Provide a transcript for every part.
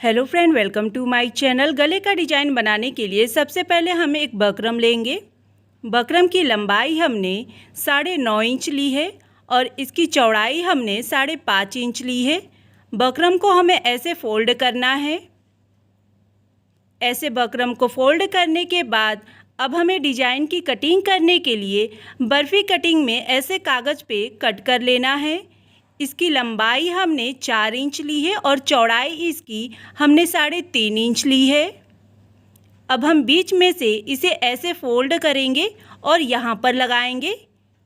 Hello friend, welcome to my channel. गले का design बनाने के लिए सबसे पहले हम एक बकरम लेंगे। बकरम की लंबाई हमने 9.5 इंच ली है और इसकी चौड़ाई हमने 5.5 इंच ली है। बकरम को हमें ऐसे फोल्ड करना है। ऐसे बकरम को फोल्ड करने के बाद अब हमें डिजाइन की कटिंग करने के लिए बर्फ़ी कटिंग में ऐसे कागज़ पे कट कर लेना है। इसकी लंबाई हमने 4 इंच ली है और चौड़ाई इसकी हमने 3.5 इंच ली है। अब हम बीच में से इसे ऐसे फोल्ड करेंगे और यहाँ पर लगाएंगे।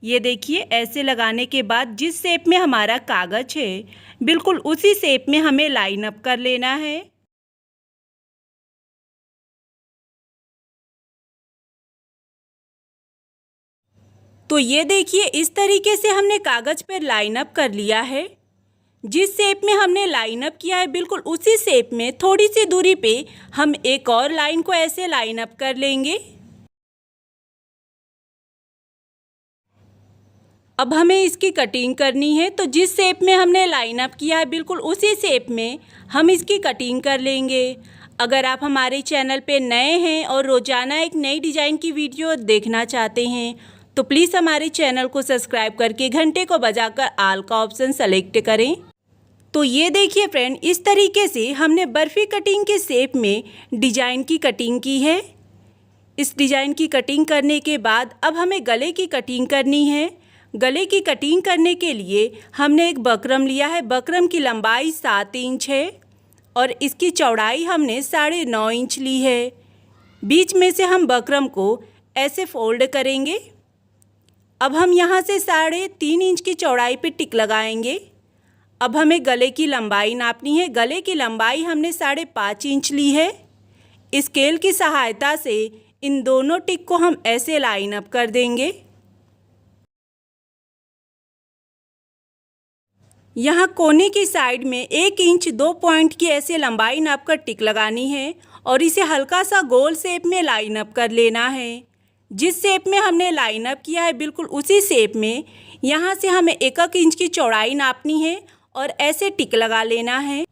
ये देखिए, ऐसे लगाने के बाद जिस शेप में हमारा कागज़ है बिल्कुल उसी शेप में हमें लाइन अप कर लेना है। तो ये देखिए, इस तरीके से हमने कागज़ पर लाइन अप कर लिया है। जिस शेप में हमने लाइन अप किया है बिल्कुल उसी शेप में थोड़ी सी दूरी पे हम एक और लाइन को ऐसे लाइन अप कर लेंगे। अब हमें इसकी कटिंग करनी है, तो जिस शेप में हमने लाइन अप किया है बिल्कुल उसी शेप में हम इसकी कटिंग कर लेंगे। अगर आप हमारे चैनल पे नए हैं और रोज़ाना एक नई डिज़ाइन की वीडियो देखना चाहते हैं तो प्लीज़ हमारे चैनल को सब्सक्राइब करके घंटे को बजाकर ऑल का ऑप्शन सेलेक्ट करें। तो ये देखिए फ्रेंड, इस तरीके से हमने बर्फ़ी कटिंग के शेप में डिज़ाइन की कटिंग की है। इस डिज़ाइन की कटिंग करने के बाद अब हमें गले की कटिंग करनी है। गले की कटिंग करने के लिए हमने एक बकरम लिया है। बकरम की लंबाई 7 इंच है और इसकी चौड़ाई हमने 9.5 इंच ली है। बीच में से हम बकरम को ऐसे फोल्ड करेंगे। अब हम यहाँ से 3.5 इंच की चौड़ाई पे टिक लगाएंगे। अब हमें गले की लंबाई नापनी है। गले की लंबाई हमने 5.5 इंच ली है। स्केल की सहायता से इन दोनों टिक को हम ऐसे लाइन अप कर देंगे। यहाँ कोने की साइड में 1 इंच 2 पॉइंट की ऐसे लंबाई नापकर टिक लगानी है और इसे हल्का सा गोल शेप में लाइन अप कर लेना है। जिस शेप में हमने लाइन अप किया है बिल्कुल उसी शेप में यहाँ से हमें 1 इंच की चौड़ाई नापनी है और ऐसे टिक लगा लेना है।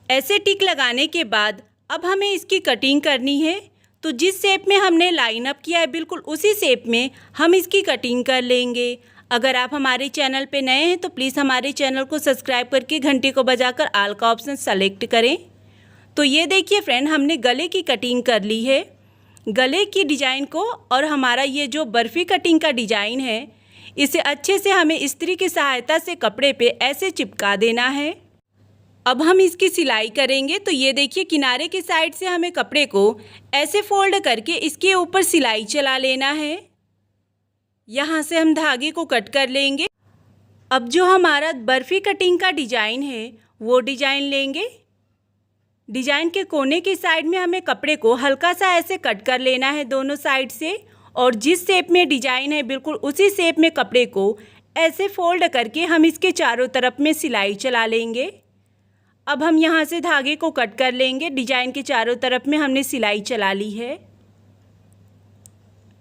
ऐसे टिक लगाने के बाद अब हमें इसकी कटिंग करनी है। तो जिस शेप में हमने लाइन अप किया है बिल्कुल उसी शेप में हम इसकी कटिंग कर लेंगे। अगर आप हमारे चैनल पे नए हैं तो प्लीज़ हमारे चैनल को सब्सक्राइब करके घंटे को बजाकर ऑल का ऑप्शन सेलेक्ट करें। तो ये देखिए फ्रेंड, हमने गले की कटिंग कर ली है। गले की डिज़ाइन को और हमारा ये जो बर्फ़ी कटिंग का डिज़ाइन है इसे अच्छे से हमें इस्त्री की सहायता से कपड़े पे ऐसे चिपका देना है। अब हम इसकी सिलाई करेंगे। तो ये देखिए, किनारे की साइड से हमें कपड़े को ऐसे फोल्ड करके इसके ऊपर सिलाई चला लेना है। यहाँ से हम धागे को कट कर लेंगे। अब जो हमारा बर्फ़ी कटिंग का डिज़ाइन है वो डिज़ाइन लेंगे। डिज़ाइन के कोने की साइड में हमें कपड़े को हल्का सा ऐसे कट कर लेना है दोनों साइड से और जिस शेप में डिज़ाइन है बिल्कुल उसी शेप में कपड़े को ऐसे फोल्ड करके हम इसके चारों तरफ में सिलाई चला लेंगे। अब हम यहाँ से धागे को कट कर लेंगे। डिज़ाइन के चारों तरफ में हमने सिलाई चला ली है।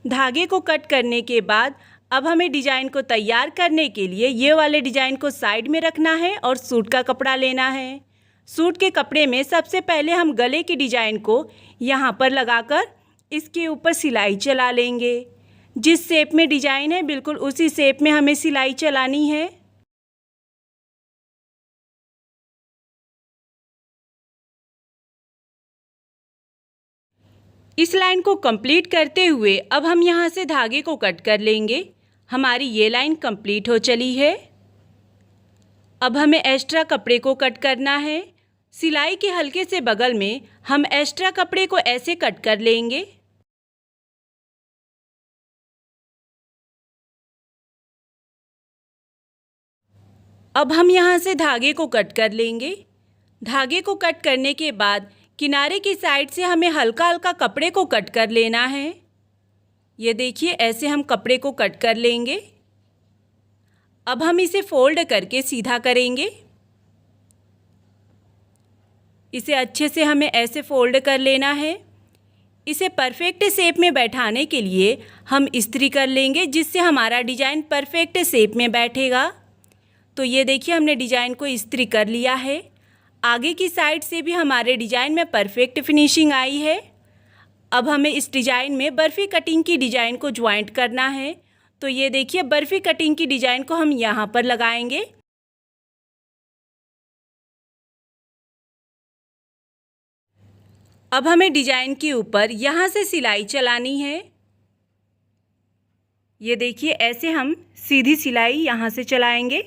धागे को कट करने के बाद अब हमें डिज़ाइन को तैयार करने के लिए ये वाले डिज़ाइन को साइड में रखना है और सूट का कपड़ा लेना है। सूट के कपड़े में सबसे पहले हम गले की डिज़ाइन को यहाँ पर लगाकर इसके ऊपर सिलाई चला लेंगे। जिस शेप में डिज़ाइन है बिल्कुल उसी शेप में हमें सिलाई चलानी है। इस लाइन को कंप्लीट करते हुए अब हम यहाँ से धागे को कट कर लेंगे। हमारी ये लाइन कंप्लीट हो चली है। अब हमें एक्स्ट्रा कपड़े को कट करना है। सिलाई के हल्के से बगल में हम एक्स्ट्रा कपड़े को ऐसे कट कर लेंगे। अब हम यहाँ से धागे को कट कर लेंगे। धागे को कट करने के बाद किनारे की साइड से हमें हल्का हल्का कपड़े को कट कर लेना है। ये देखिए, ऐसे हम कपड़े को कट कर लेंगे। अब हम इसे फोल्ड करके सीधा करेंगे। इसे अच्छे से हमें ऐसे फोल्ड कर लेना है। इसे परफेक्ट शेप में बैठाने के लिए हम इस्त्री कर लेंगे जिससे हमारा डिज़ाइन परफेक्ट शेप में बैठेगा। तो ये देखिए, हमने डिज़ाइन को इस्त्री कर लिया है। आगे की साइड से भी हमारे डिज़ाइन में परफेक्ट फिनिशिंग आई है। अब हमें इस डिज़ाइन में बर्फ़ी कटिंग की डिज़ाइन को ज्वाइंट करना है। तो ये देखिए बर्फ़ी कटिंग की डिज़ाइन को हम यहाँ पर लगाएंगे। अब हमें डिज़ाइन के ऊपर यहाँ से सिलाई चलानी है। ये देखिए ऐसे हम सीधी सिलाई यहाँ से चलाएंगे,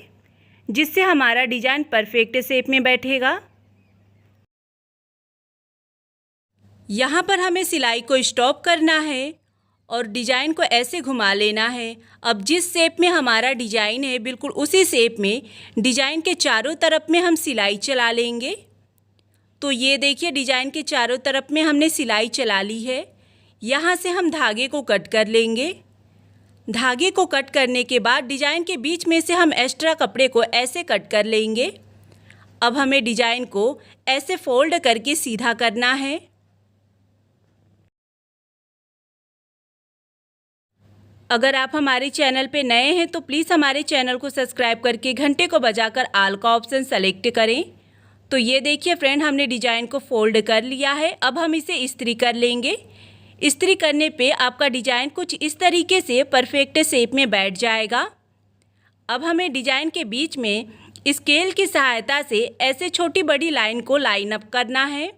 जिससे हमारा डिज़ाइन परफेक्ट शेप में बैठेगा। यहाँ पर हमें सिलाई को स्टॉप करना है और डिज़ाइन को ऐसे घुमा लेना है। अब जिस शेप में हमारा डिज़ाइन है बिल्कुल उसी शेप में डिज़ाइन के चारों तरफ में हम सिलाई चला लेंगे। तो ये देखिए डिज़ाइन के चारों तरफ में हमने सिलाई चला ली है। यहाँ से हम धागे को कट कर लेंगे। धागे को कट करने के बाद डिज़ाइन के बीच में से हम एक्स्ट्रा कपड़े को ऐसे कट कर लेंगे। अब हमें डिज़ाइन को ऐसे फोल्ड करके सीधा करना है। अगर आप हमारे चैनल पे नए हैं तो प्लीज़ हमारे चैनल को सब्सक्राइब करके घंटे को बजाकर ऑल का ऑप्शन सेलेक्ट करें। तो ये देखिए फ्रेंड हमने डिज़ाइन को फोल्ड कर लिया है। अब हम इसे इस्त्री कर लेंगे। इस्त्री करने पे आपका डिज़ाइन कुछ इस तरीके से परफेक्ट शेप में बैठ जाएगा। अब हमें डिज़ाइन के बीच में स्केल की सहायता से ऐसे छोटी बड़ी लाइन को लाइन अप करना है।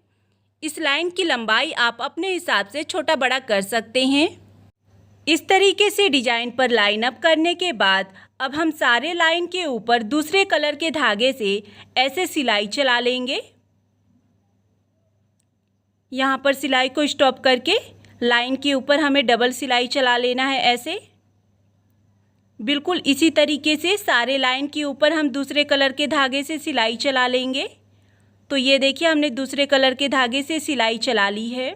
इस लाइन की लंबाई आप अपने हिसाब से छोटा बड़ा कर सकते हैं। इस तरीके से डिज़ाइन पर लाइन अप करने के बाद अब हम सारे लाइन के ऊपर दूसरे कलर के धागे से ऐसे सिलाई चला लेंगे। यहाँ पर सिलाई को स्टॉप करके लाइन के ऊपर हमें डबल सिलाई चला लेना है। ऐसे बिल्कुल इसी तरीके से सारे लाइन के ऊपर हम दूसरे कलर के धागे से सिलाई चला लेंगे। तो ये देखिए हमने दूसरे कलर के धागे से सिलाई चला ली है।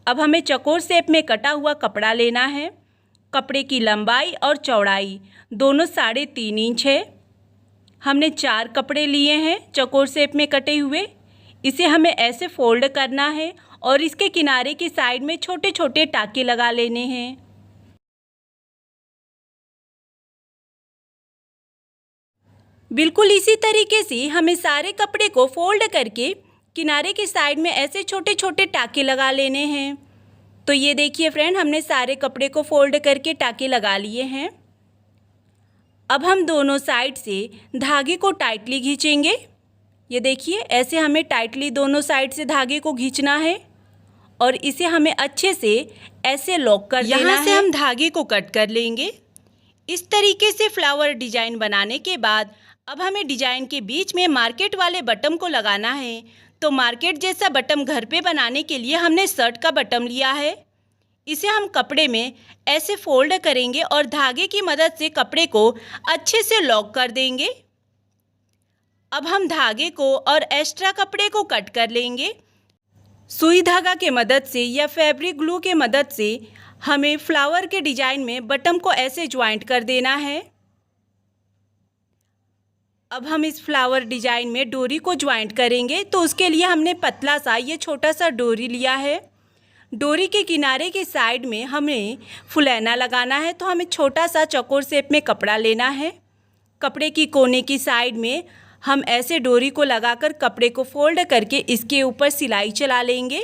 अब हमें चौकोर शेप में कटा हुआ कपड़ा लेना है। कपड़े की लंबाई और चौड़ाई दोनों 3.5 इंच है। हमने 4 कपड़े लिए हैं चौकोर शेप में कटे हुए। इसे हमें ऐसे फोल्ड करना है और इसके किनारे की साइड में छोटे छोटे टाके लगा लेने हैं। बिल्कुल इसी तरीके से हमें सारे कपड़े को फोल्ड करके किनारे की साइड में ऐसे छोटे छोटे टाके लगा लेने हैं। तो ये देखिए फ्रेंड हमने सारे कपड़े को फोल्ड करके टाके लगा लिए हैं। अब हम दोनों साइड से धागे को टाइटली खींचेंगे। ये देखिए ऐसे हमें टाइटली दोनों साइड से धागे को खींचना है और इसे हमें अच्छे से ऐसे लॉक कर देना है। यहाँ से हम धागे को कट कर लेंगे। इस तरीके से फ्लावर डिजाइन बनाने के बाद अब हमें डिजाइन के बीच में मार्केट वाले बटन को लगाना है। तो मार्केट जैसा बटन घर पे बनाने के लिए हमने शर्ट का बटन लिया है। इसे हम कपड़े में ऐसे फोल्ड करेंगे और धागे की मदद से कपड़े को अच्छे से लॉक कर देंगे। अब हम धागे को और एक्स्ट्रा कपड़े को कट कर लेंगे। सुई धागा के मदद से या फैब्रिक ग्लू के मदद से हमें फ्लावर के डिजाइन में बटन को ऐसे ज्वाइंट कर देना है। अब हम इस फ्लावर डिजाइन में डोरी को ज्वाइंट करेंगे। तो उसके लिए हमने पतला सा ये छोटा सा डोरी लिया है। डोरी के किनारे के साइड में हमें फुलैना लगाना है। तो हमें छोटा सा चौकोर शेप में कपड़ा लेना है। कपड़े की कोने की साइड में हम ऐसे डोरी को लगाकर कपड़े को फोल्ड करके इसके ऊपर सिलाई चला लेंगे।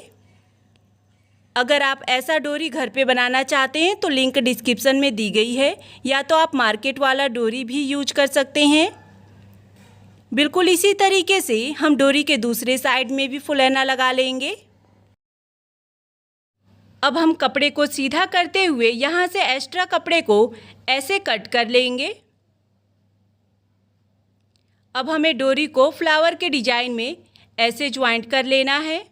अगर आप ऐसा डोरी घर पे बनाना चाहते हैं तो लिंक डिस्क्रिप्शन में दी गई है, या तो आप मार्केट वाला डोरी भी यूज कर सकते हैं। बिल्कुल इसी तरीके से हम डोरी के दूसरे साइड में भी फुलैना लगा लेंगे। अब हम कपड़े को सीधा करते हुए यहाँ से एक्स्ट्रा कपड़े को ऐसे कट कर लेंगे। अब हमें डोरी को फ्लावर के डिजाइन में ऐसे ज्वाइंट कर लेना है।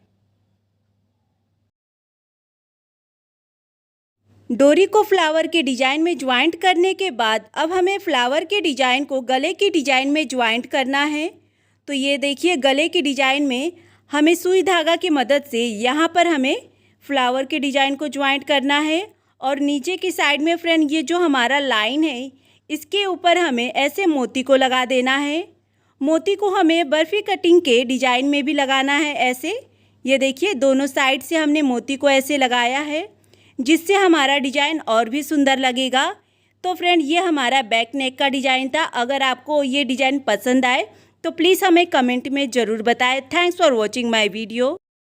डोरी को फ्लावर के डिजाइन में ज्वाइंट करने के बाद अब हमें फ्लावर के डिजाइन को गले की डिजाइन में ज्वाइंट करना है। तो ये देखिए गले की डिजाइन में हमें सुई धागा की मदद से यहाँ पर हमें फ्लावर के डिजाइन को ज्वाइंट करना है और नीचे की साइड में फ्रेंड ये जो हमारा लाइन है इसके ऊपर हमें ऐसे मोती को लगा देना है। मोती को हमें बर्फ़ी कटिंग के डिजाइन में भी लगाना है। ऐसे ये देखिए दोनों साइड से हमने मोती को ऐसे लगाया है, जिससे हमारा डिज़ाइन और भी सुंदर लगेगा। तो फ्रेंड ये हमारा बैक नेक का डिज़ाइन था। अगर आपको ये डिज़ाइन पसंद आए तो प्लीज़ हमें कमेंट में ज़रूर बताएं। Thanks for watching my video.